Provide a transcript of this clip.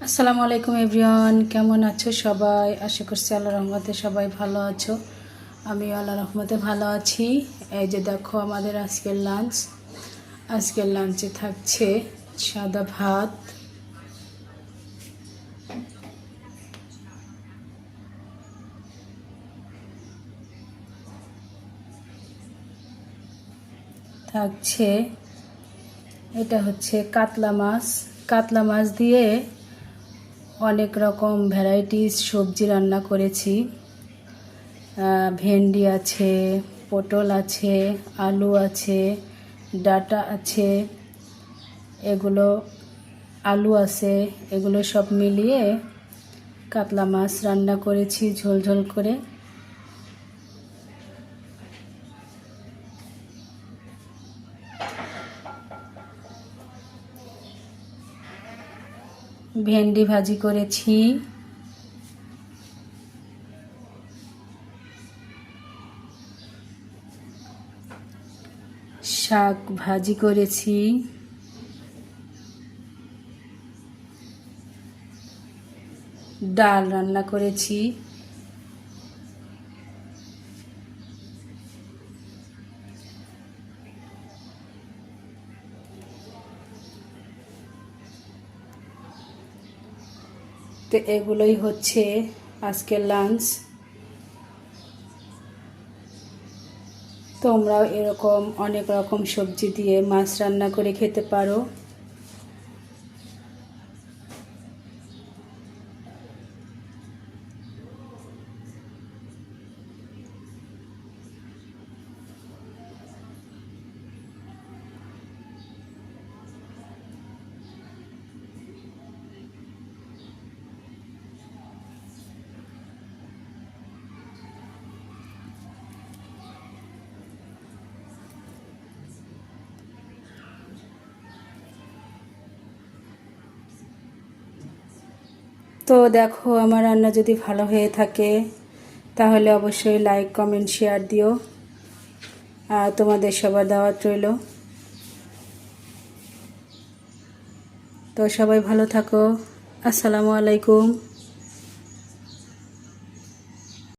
আসসালামু আলাইকুম এভরিওয়ান, কেমন আছো সবাই? আশা করছি আল্লাহর রহমতে সবাই ভালো আছো। আমি আল্লাহর রহমতে ভালো আছি। এই যে দেখো আমাদের আজকের লাঞ্চে থাকছে সাদা ভাত, থাকছে এটা হচ্ছে কাতলা মাছ দিয়ে অনেক রকম ভ্যারাইটিস সবজি রান্না করেছি। ভেন্ডি আছে, পটল আছে, আলু আছে, ডাঁটা আছে, এগুলো আলু আছে, এগুলো সব মিলিয়ে কাতলা মাছ রান্না করেছি ঝোল ঝোল করে। ভেন্ডি ভাজি করেছি, শাক ভাজি করেছি, ডাল রান্না করেছি, তো এগুলোই হচ্ছে আজকের লাঞ্চ। তোমরাও এরকম অনেক রকম সবজি দিয়ে মাছ রান্না করে খেতে পারো। তো দেখো আমার রান্না যদি ভালো হয়ে থাকে তাহলে অবশ্যই লাইক কমেন্ট শেয়ার দিও, আর তোমাদের সবার দাওয়াত রইল। তো সবাই ভালো থাকো। আসসালামু আলাইকুম।